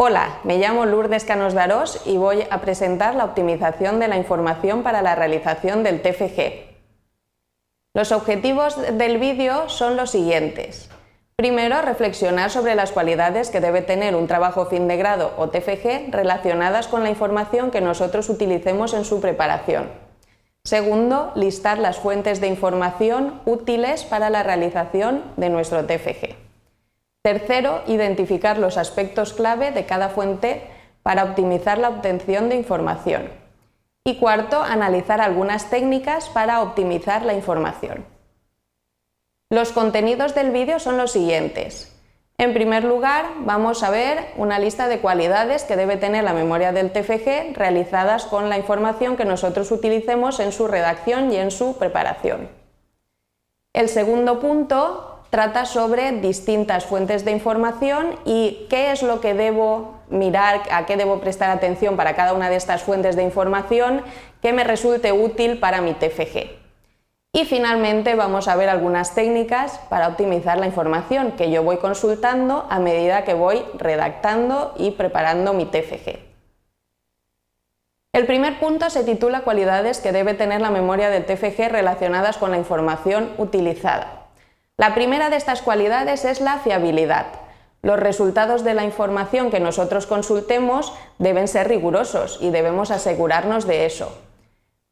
Hola, me llamo Lourdes Canos d'Arós y voy a presentar la optimización de la información para la realización del TFG. Los objetivos del vídeo son los siguientes. Primero, reflexionar sobre las cualidades que debe tener un trabajo fin de grado o TFG relacionadas con la información que nosotros utilicemos en su preparación. Segundo, listar las fuentes de información útiles para la realización de nuestro TFG. Tercero, identificar los aspectos clave de cada fuente para optimizar la obtención de información. Y cuarto, analizar algunas técnicas para optimizar la información. Los contenidos del vídeo son los siguientes. En primer lugar, vamos a ver una lista de cualidades que debe tener la memoria del TFG realizadas con la información que nosotros utilicemos en su redacción y en su preparación. El segundo punto trata sobre distintas fuentes de información y qué es lo que debo mirar, a qué debo prestar atención para cada una de estas fuentes de información que me resulte útil para mi TFG. Y finalmente vamos a ver algunas técnicas para optimizar la información que yo voy consultando a medida que voy redactando y preparando mi TFG. El primer punto se titula Cualidades que debe tener la memoria del TFG relacionadas con la información utilizada. La primera de estas cualidades es la fiabilidad. Los resultados de la información que nosotros consultemos deben ser rigurosos y debemos asegurarnos de eso.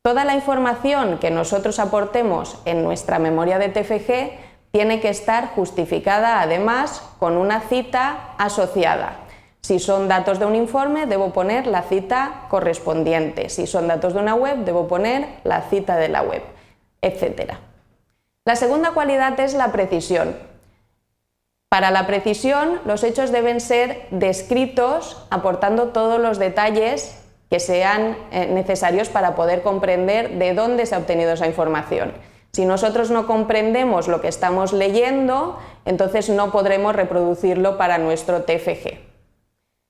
Toda la información que nosotros aportemos en nuestra memoria de TFG tiene que estar justificada además con una cita asociada. Si son datos de un informe, debo poner la cita correspondiente. Si son datos de una web, debo poner la cita de la web, etc. La segunda cualidad es la precisión. Para la precisión, los hechos deben ser descritos aportando todos los detalles que sean necesarios para poder comprender de dónde se ha obtenido esa información. Si nosotros no comprendemos lo que estamos leyendo, entonces no podremos reproducirlo para nuestro TFG.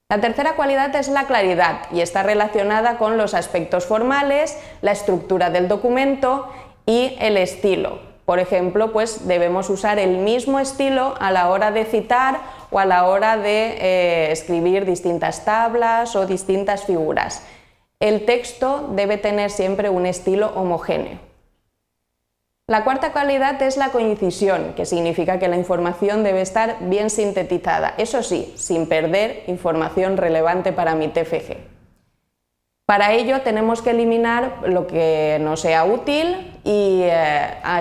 La tercera cualidad es la claridad y está relacionada con los aspectos formales, la estructura del documento y el estilo. Por ejemplo, pues debemos usar el mismo estilo a la hora de citar o a la hora de escribir distintas tablas o distintas figuras. El texto debe tener siempre un estilo homogéneo. La cuarta cualidad es la concisión, que significa que la información debe estar bien sintetizada, eso sí, sin perder información relevante para mi TFG. Para ello tenemos que eliminar lo que no sea útil y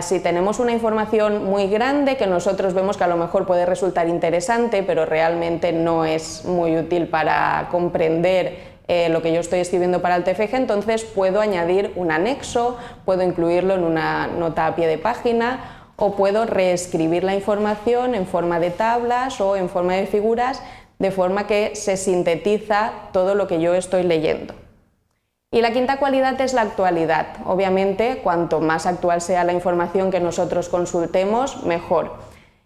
si tenemos una información muy grande que nosotros vemos que a lo mejor puede resultar interesante pero realmente no es muy útil para comprender lo que yo estoy escribiendo para el TFG, entonces puedo añadir un anexo, puedo incluirlo en una nota a pie de página o puedo reescribir la información en forma de tablas o en forma de figuras de forma que se sintetiza todo lo que yo estoy leyendo. Y la quinta cualidad es la actualidad. Obviamente, cuanto más actual sea la información que nosotros consultemos, mejor.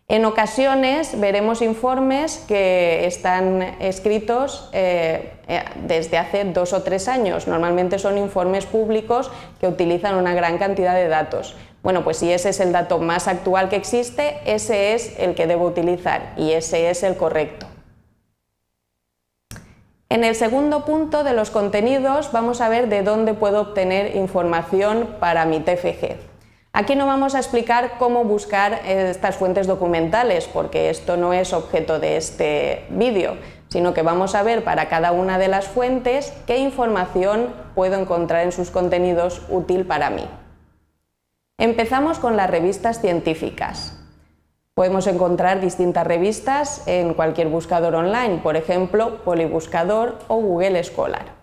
En ocasiones veremos informes que están escritos desde hace 2 o 3 años. Normalmente son informes públicos que utilizan una gran cantidad de datos. Bueno, pues si ese es el dato más actual que existe, ese es el que debo utilizar y ese es el correcto. En el segundo punto de los contenidos vamos a ver de dónde puedo obtener información para mi TFG. Aquí no vamos a explicar cómo buscar estas fuentes documentales porque esto no es objeto de este vídeo, sino que vamos a ver para cada una de las fuentes qué información puedo encontrar en sus contenidos útil para mí. Empezamos con las revistas científicas. Podemos encontrar distintas revistas en cualquier buscador online, por ejemplo, Polibuscador o Google Scholar.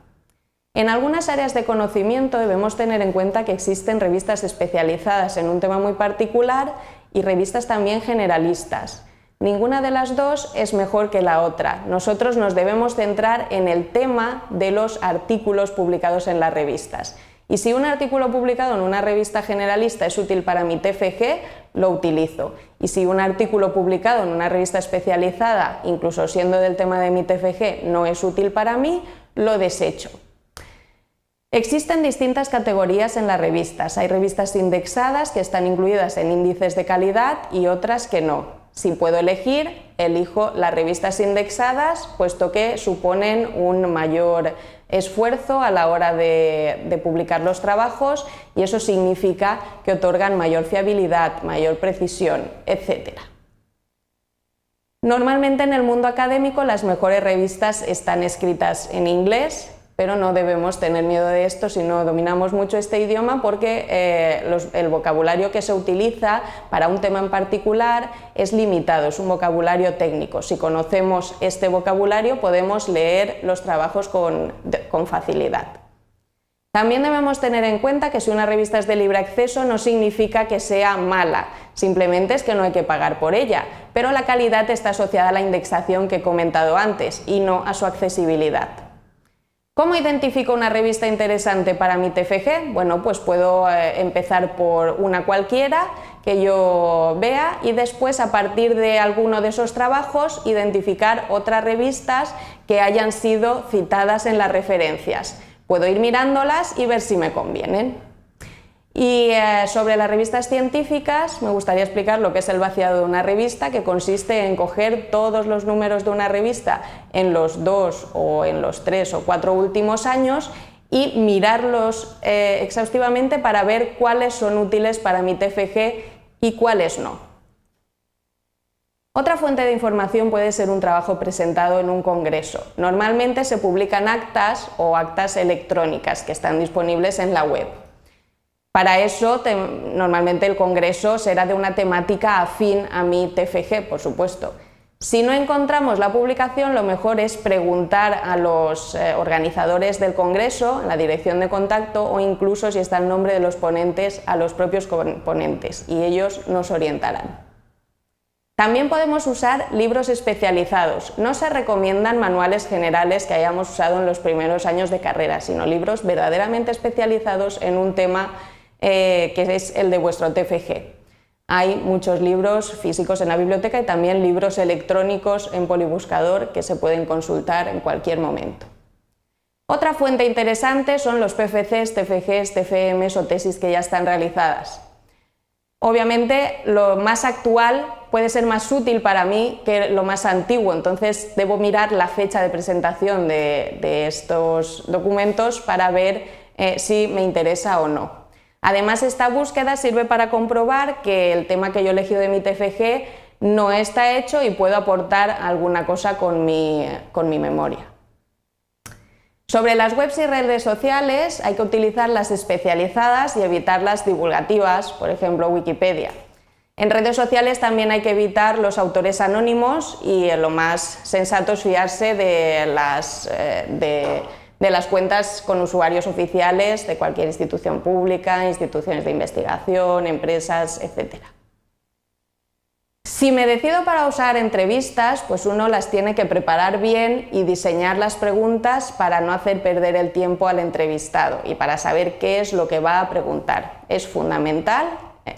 En algunas áreas de conocimiento debemos tener en cuenta que existen revistas especializadas en un tema muy particular y revistas también generalistas. Ninguna de las dos es mejor que la otra. Nosotros nos debemos centrar en el tema de los artículos publicados en las revistas. Y si un artículo publicado en una revista generalista es útil para mi TFG, lo utilizo. Y si un artículo publicado en una revista especializada, incluso siendo del tema de mi TFG, no es útil para mí, lo desecho. Existen distintas categorías en las revistas. Hay revistas indexadas que están incluidas en índices de calidad y otras que no. Si puedo elegir, elijo las revistas indexadas, puesto que suponen un mayor esfuerzo a la hora de publicar los trabajos y eso significa que otorgan mayor fiabilidad, mayor precisión, etc. Normalmente en el mundo académico las mejores revistas están escritas en inglés, pero no debemos tener miedo de esto si no dominamos mucho este idioma, porque el vocabulario que se utiliza para un tema en particular es limitado, es un vocabulario técnico. Si conocemos este vocabulario podemos leer los trabajos con facilidad. También debemos tener en cuenta que si una revista es de libre acceso no significa que sea mala, simplemente es que no hay que pagar por ella, pero la calidad está asociada a la indexación que he comentado antes y no a su accesibilidad. ¿Cómo identifico una revista interesante para mi TFG? Bueno, pues puedo empezar por una cualquiera que yo vea y después, a partir de alguno de esos trabajos, identificar otras revistas que hayan sido citadas en las referencias. Puedo ir mirándolas y ver si me convienen. Y sobre las revistas científicas me gustaría explicar lo que es el vaciado de una revista, que consiste en coger todos los números de una revista en los 2 o en los 3 o 4 últimos años y mirarlos exhaustivamente para ver cuáles son útiles para mi TFG y cuáles no. Otra fuente de información puede ser un trabajo presentado en un congreso. Normalmente se publican actas o actas electrónicas que están disponibles en la web. Para eso, normalmente el congreso será de una temática afín a mi TFG, por supuesto. Si no encontramos la publicación, lo mejor es preguntar a los organizadores del congreso, la dirección de contacto o incluso, si está el nombre de los ponentes, a los propios ponentes, y ellos nos orientarán. También podemos usar libros especializados. No se recomiendan manuales generales que hayamos usado en los primeros años de carrera, sino libros verdaderamente especializados en un tema que es el de vuestro TFG. Hay muchos libros físicos en la biblioteca y también libros electrónicos en Polibuscador que se pueden consultar en cualquier momento. Otra fuente interesante son los PFCs, TFGs, TFMs o tesis que ya están realizadas. Obviamente lo más actual puede ser más útil para mí que lo más antiguo, entonces debo mirar la fecha de presentación de estos documentos para ver si me interesa o no. Además, esta búsqueda sirve para comprobar que el tema que yo he elegido de mi TFG no está hecho y puedo aportar alguna cosa con mi memoria. Sobre las webs y redes sociales hay que utilizar las especializadas y evitar las divulgativas, por ejemplo Wikipedia. En redes sociales también hay que evitar los autores anónimos y lo más sensato es fiarse de las cuentas con usuarios oficiales de cualquier institución pública, instituciones de investigación, empresas, etc. Si me decido para usar entrevistas, pues uno las tiene que preparar bien y diseñar las preguntas para no hacer perder el tiempo al entrevistado y para saber qué es lo que va a preguntar. Es fundamental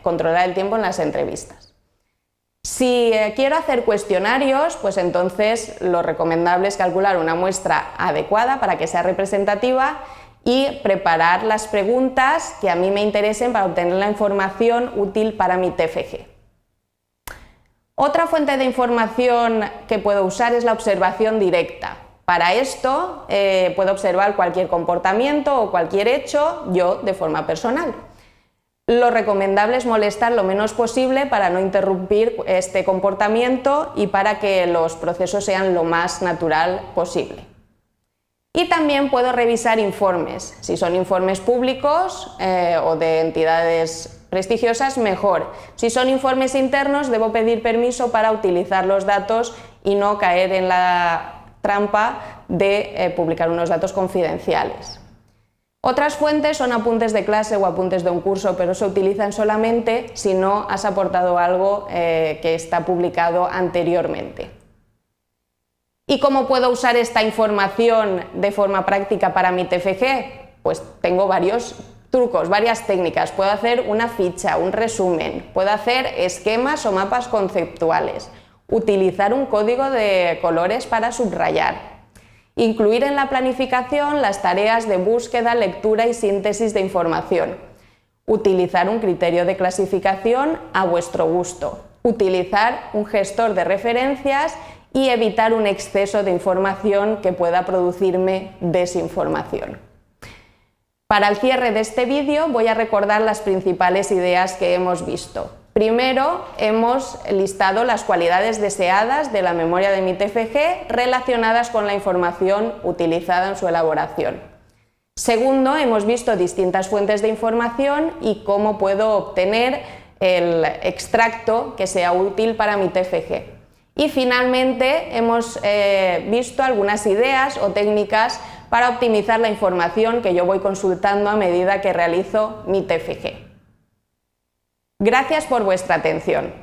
controlar el tiempo en las entrevistas. Si quiero hacer cuestionarios, pues entonces lo recomendable es calcular una muestra adecuada para que sea representativa y preparar las preguntas que a mí me interesen para obtener la información útil para mi TFG. Otra fuente de información que puedo usar es la observación directa. Para esto puedo observar cualquier comportamiento o cualquier hecho yo de forma personal. Lo recomendable es molestar lo menos posible para no interrumpir este comportamiento y para que los procesos sean lo más natural posible. Y también puedo revisar informes. Si son informes públicos o de entidades prestigiosas, mejor. Si son informes internos, debo pedir permiso para utilizar los datos y no caer en la trampa de publicar unos datos confidenciales. Otras fuentes son apuntes de clase o apuntes de un curso, pero se utilizan solamente si no has aportado algo que está publicado anteriormente. ¿Y cómo puedo usar esta información de forma práctica para mi TFG? Pues tengo varios trucos, varias técnicas. Puedo hacer una ficha, un resumen, puedo hacer esquemas o mapas conceptuales, utilizar un código de colores para subrayar. Incluir en la planificación las tareas de búsqueda, lectura y síntesis de información. Utilizar un criterio de clasificación a vuestro gusto. utilizar un gestor de referencias y evitar un exceso de información que pueda producirme desinformación. Para el cierre de este vídeo voy a recordar las principales ideas que hemos visto. Primero, hemos listado las cualidades deseadas de la memoria de mi TFG relacionadas con la información utilizada en su elaboración. Segundo, hemos visto distintas fuentes de información y cómo puedo obtener el extracto que sea útil para mi TFG. Y finalmente hemos visto algunas ideas o técnicas para optimizar la información que yo voy consultando a medida que realizo mi TFG. Gracias por vuestra atención.